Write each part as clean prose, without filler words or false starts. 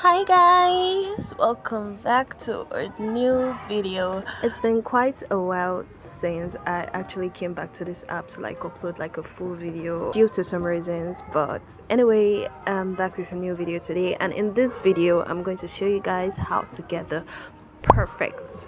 Hi guys, welcome back to a new video. It's been quite a while since I actually came back to this app to upload a full video due to some reasons, but anyway, I'm back with a new video today, and in this video I'm going to show you guys how to get the perfect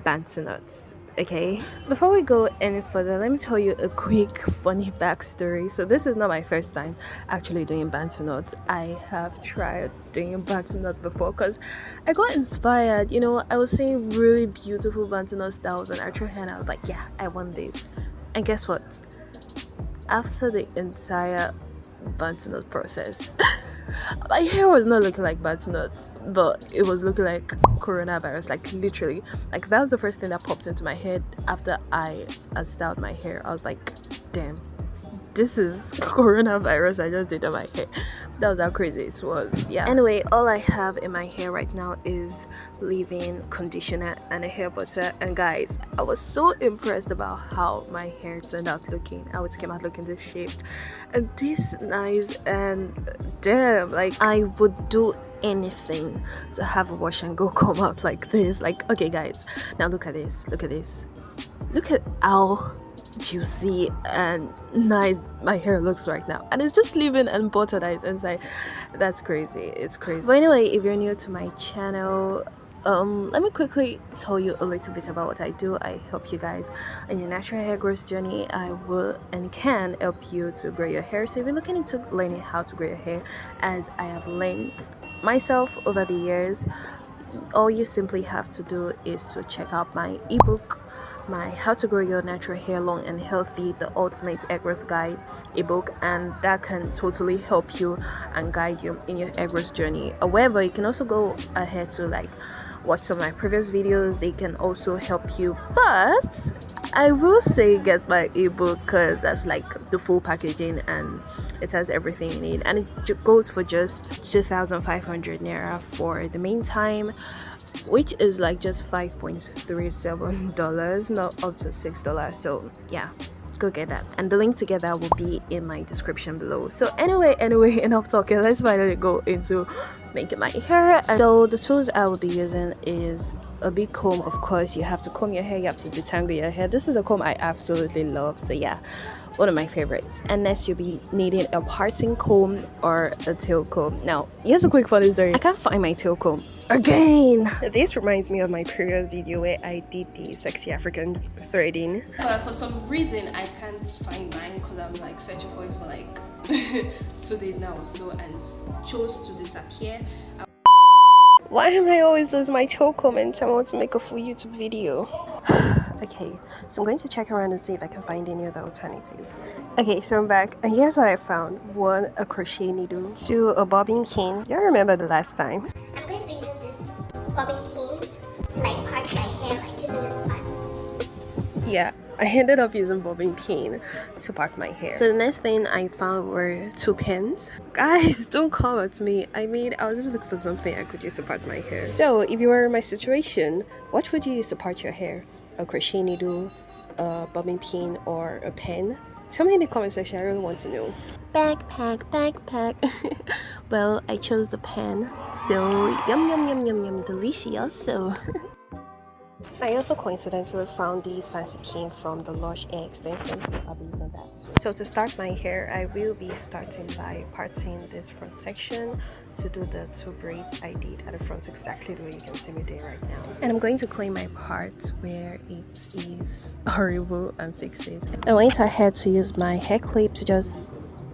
bantu nuts. Okay, before we go any further, let me tell you a quick funny backstory. So this is not my first time actually doing bantu knots. I have tried doing bantu knots before because I got inspired. I was seeing really beautiful bantu knot styles on actual hair, and I was like, yeah, I want this. And guess what? After the entire bantu knot process, my hair was not looking like bantu knots, but it was looking like coronavirus. Literally, that was the first thing that popped into my head after I styled my hair. I was like, damn, this is coronavirus I just did on my hair. That was how crazy it was. Yeah, anyway, all I have in my hair right now is leave-in conditioner and a hair butter. And guys, I was so impressed about how my hair turned out looking, how it came out looking this shaped and this nice. And damn, I would do anything to have a wash and go come out like this. Okay guys, now look at this, look at how juicy and nice my hair looks right now, and it's just leave-in and butter that is inside. That's crazy, it's crazy. But anyway, if you're new to my channel, let me quickly tell you a little bit about what I do. I help you guys on your natural hair growth journey. I will and can help you to grow your hair. So if you're looking into learning how to grow your hair, as I have learned myself over the years, all you simply have to do is to check out my ebook, my How to Grow Your Natural Hair Long and Healthy, the Ultimate Hair Growth Guide ebook, and that can totally help you and guide you in your hair growth journey. However, you can also go ahead to watch some of my previous videos. They can also help you, but I will say get my ebook because that's the full packaging and it has everything you need, and it goes for just 2,500 naira for the meantime, which is just $5.37, not up to $6. So yeah, go get that, and the link to get that will be in my description below. So anyway, enough talking, let's finally go into making my hair. So the tools I will be using is a big comb. Of course, you have to comb your hair, you have to detangle your hair. This is a comb I absolutely love, so yeah, one of my favorites. And next you'll be needing a parting comb or a tail comb. Now here's a quick funny story. I can't find my tail comb again. This reminds me of my previous video where I did the sexy African threading. For some reason I can't find mine because I'm searching for it for 2 days now or so, and it chose to disappear. Why am I always losing my tail comb and I want to make a full YouTube video? Okay, so I'm going to check around and see if I can find any other alternative. Okay, so I'm back, and here's what I found. 1, a crochet needle. 2, a bobbin pin. You remember the last time? I'm going to be using this bobbin pins to part my hair, using this parts. Yeah, I ended up using bobbin pin to part my hair. So the next thing I found were 2 pins. Guys, don't come at me. I was just looking for something I could use to part my hair. So if you were in my situation, what would you use to part your hair? A crochet needle, a bobbin pin, or a pen? Tell me in the comment section, I really want to know. Backpack. Well, I chose the pen. So yum, delicious. So I also coincidentally found these fancy pins from the Lush Hair Extension, so I'll be using that. So to start my hair, I will be starting by parting this front section to do the 2 braids I did at the front, exactly the way you can see me doing right now. And I'm going to clean my part where it is horrible and fix it. I went ahead to use my hair clip to just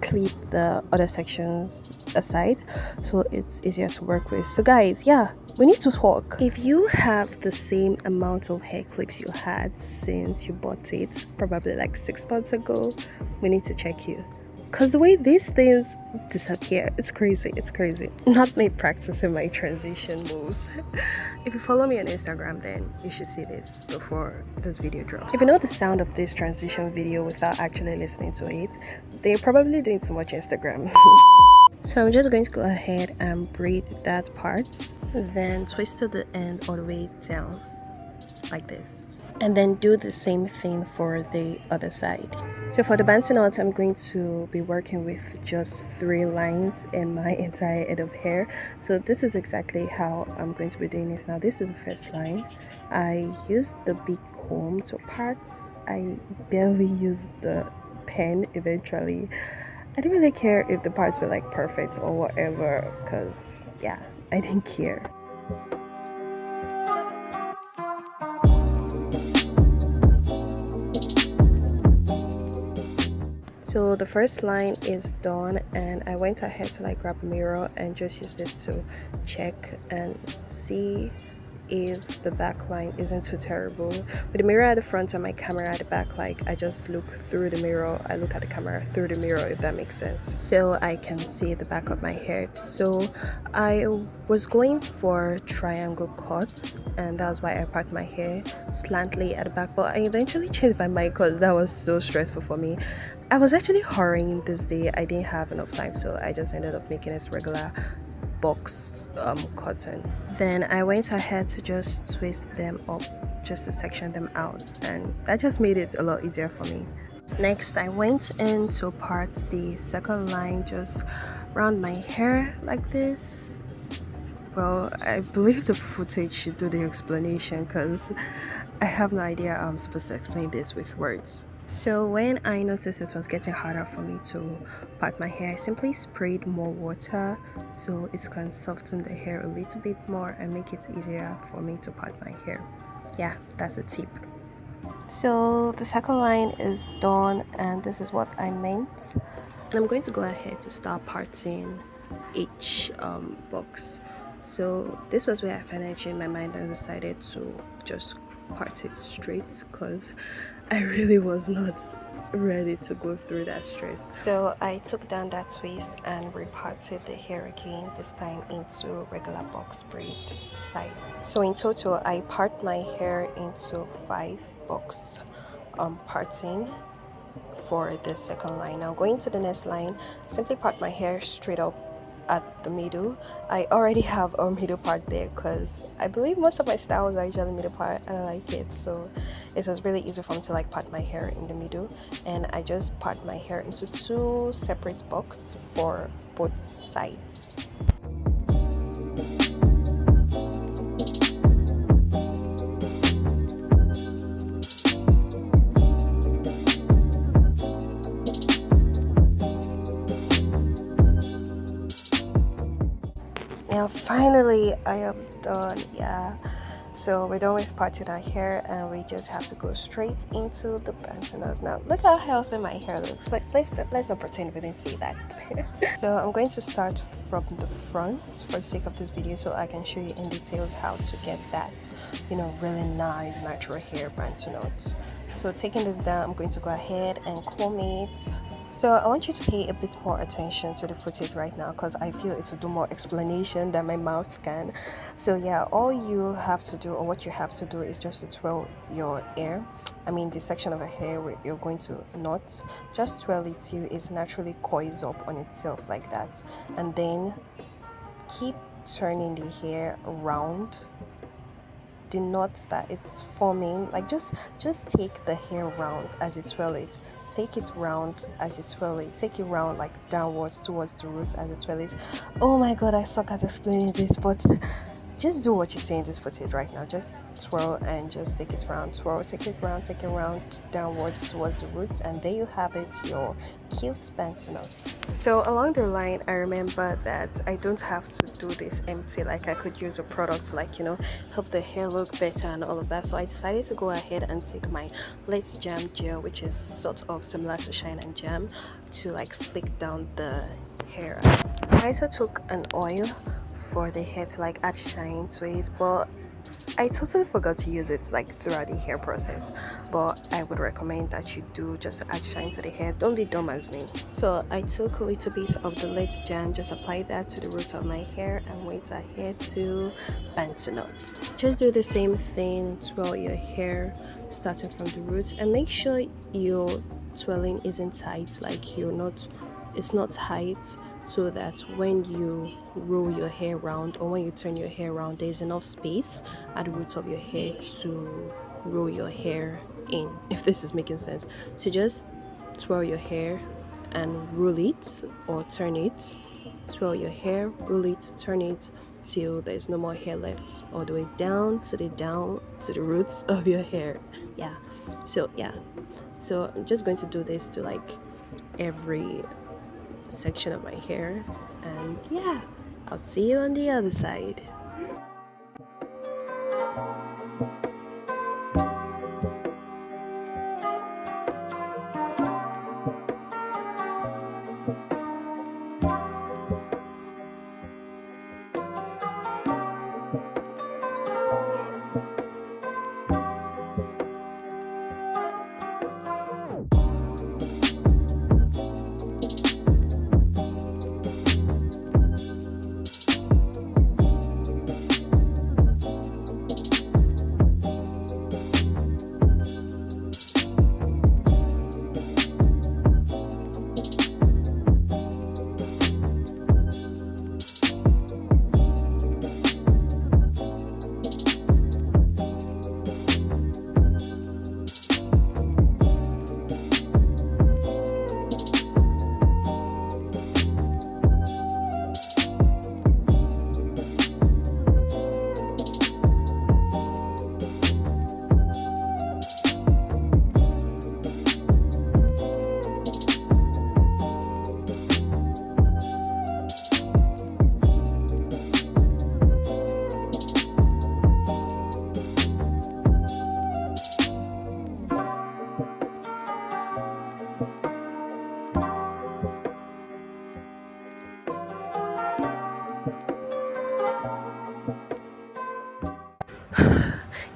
clip the other sections aside so it's easier to work with. So guys, yeah, we need to talk. If you have the same amount of hair clips you had since you bought it probably 6 months ago, we need to check you, because the way these things disappear, it's crazy. Not me practicing my transition moves. If you follow me on Instagram, then you should see this before this video drops. If you know the sound of this transition video without actually listening to it, they're probably doing too much Instagram. So I'm just going to go ahead and braid that part, then twist to the end all the way down like this. and then do the same thing for the other side. So for the BANTU knots, I'm going to be working with just 3 lines in my entire head of hair. So this is exactly how I'm going to be doing it now. This is the first line. I used the big comb to parts. I barely used the pen eventually. I didn't really care if the parts were like perfect or whatever, because yeah, I didn't care. So the first line is done, and I went ahead to like grab a mirror and just use this to check and see if the back line isn't too terrible. With the mirror at the front and my camera at the back, like I just look through the mirror, I look at the camera through the mirror, if that makes sense, so I can see the back of my hair. So I was going for triangle cuts, and that was why I parted my hair slantly at the back, but I eventually changed my mind because that was so stressful for me. I was actually hurrying this day, I didn't have enough time, so I just ended up making this regular box cotton. Then I went ahead to just twist them up just to section them out, and that just made it a lot easier for me. Next, I went in to part the second line just around my hair like this. Well, I believe the footage should do the explanation because I have no idea how I'm supposed to explain this with words. So when I noticed it was getting harder for me to part my hair, I simply sprayed more water so it can soften the hair a little bit more and make it easier for me to part my hair. Yeah, that's a tip. So the second line is done, and this is what I meant. And I'm going to go ahead to start parting each box. So this was where I finally changed my mind and decided to just part it straight because I really was not ready to go through that stress. So I took down that twist and reparted the hair again, this time into regular box braid size. So in total, I part my hair into 5 box parting for the second line. Now going to the next line, simply part my hair straight up at the middle. I already have a middle part there because I believe most of my styles are usually middle part and I like it, so it was really easy for me to like part my hair in the middle. And I just part my hair into 2 separate boxes for both sides. Now finally I am done. Yeah, so we're done with parting our hair and we just have to go straight into the bantu. Now look how healthy my hair looks. Like let's not pretend we didn't see that. So I'm going to start from the front for the sake of this video so I can show you in details how to get that, you know, really nice natural hair bantu knot. So taking this down, I'm going to go ahead and comb it. So I want you to pay a bit more attention to the footage right now because I feel it will do more explanation than my mouth can. So yeah, all you have to do, or what you have to do, is just to twirl your hair. I mean the section of a hair where you're going to knot. Just twirl it till it naturally coils up on itself like that, and then keep turning the hair around the knots that it's forming. Like just take the hair round as you twirl it, take it round as you twirl it, take it round like downwards towards the root as you twirl it. Oh my god, I suck at explaining this, but just do what you see in this footage right now. Just twirl and just take it round, twirl, take it round downwards towards the roots, and there you have it, your cute bantu knots. So along the line, I remember that I don't have to do this empty, like I could use a product to, like, you know, help the hair look better and all of that. So I decided to go ahead and take my Let's Jam gel, which is sort of similar to Shine and Jam, to like slick down the hair. I also took an oil for the hair to like add shine to it, but I totally forgot to use it like throughout the hair process. But I would recommend that you do, just to add shine to the hair. Don't be dumb as me. So I took a little bit of the Let's Jam, just applied that to the roots of my hair and went ahead to bantu knots. Just do the same thing, twirl your hair starting from the roots, and make sure your twirling isn't tight, like it's not tight, so that when you roll your hair around or when you turn your hair around, there's enough space at the roots of your hair to roll your hair in, if this is making sense. So just twirl your hair and roll it or turn it. Twirl your hair, roll it, turn it till there's no more hair left, all the way down to the roots of your hair. Yeah. So I'm just going to do this to like every section of my hair, and yeah, I'll see you on the other side.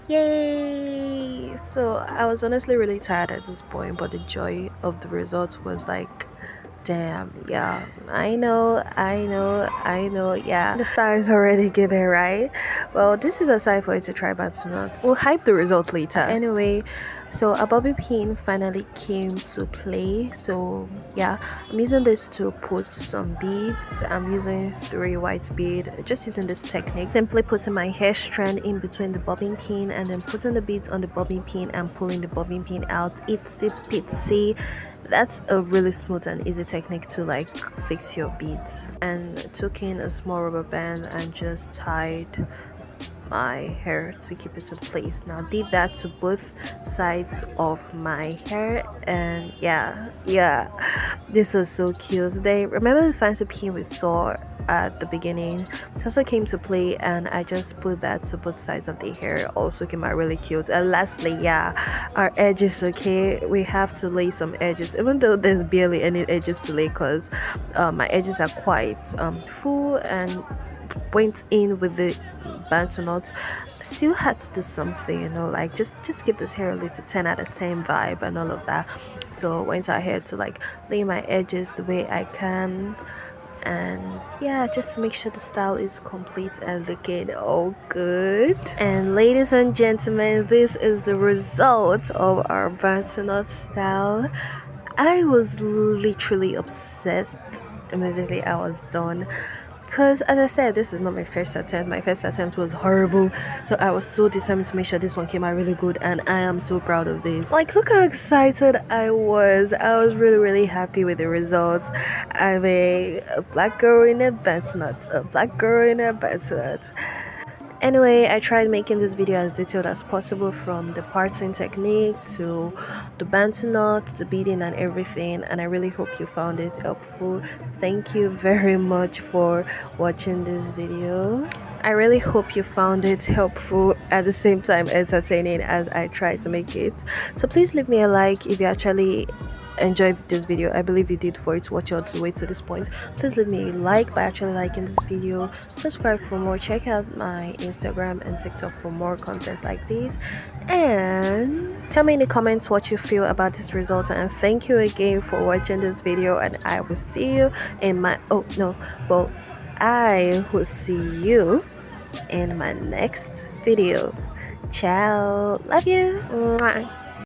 Yay! So I was honestly really tired at this point, but the joy of the result was like, damn, yeah, I know, yeah, the star is already given, right? Well, this is a sign for you to try BANTU knots. We'll hype the result later. Anyway, so a bobby pin finally came to play. So yeah, I'm using this to put some beads. I'm using 3 white beads, just using this technique, simply putting my hair strand in between the bobbin pin and then putting the beads on the bobbin pin and pulling the bobbin pin out. Itsy bitsy. That's a really smooth and easy technique to like fix your beads. And took in a small rubber band and just tied my hair to keep it in place. Now did that to both sides of my hair, and yeah, this was so cute. They remember the fancy pin we saw at the beginning, it also came to play, and I just put that to both sides of the hair. Also came out really cute. And lastly, yeah, our edges. Okay, we have to lay some edges, even though there's barely any edges to lay, because my edges are quite full, and went in with the BANTU knot. Still had to do something, you know, like just give this hair a little 10 out of 10 vibe and all of that. So went ahead to like lay my edges the way I can, and yeah, just to make sure the style is complete and looking all good. And ladies and gentlemen, this is the result of our BANTU knot style. I was literally obsessed immediately I was done, because as I said, this is not my first attempt. My first attempt was horrible, so I was so determined to make sure this one came out really good, and I am so proud of this. Like, look how excited I was really happy with the results. I'm a black girl in a BANTU knot, a black girl in a BANTU knot. Anyway, I tried making this video as detailed as possible, from the parting technique to the BANTU knot, the beading and everything, and I really hope you found it helpful. Thank you very much for watching this video. I really hope you found it helpful, at the same time entertaining as I tried to make it. So please leave me a like if you actually enjoyed this video. I believe you did, for it to watch all the way to this point. Please leave me a like by actually liking this video, subscribe for more, check out my Instagram and TikTok for more content like this, and tell me in the comments what you feel about this result. And thank you again for watching this video, and I will see you in my I will see you in my next video. Ciao, love you. Mwah.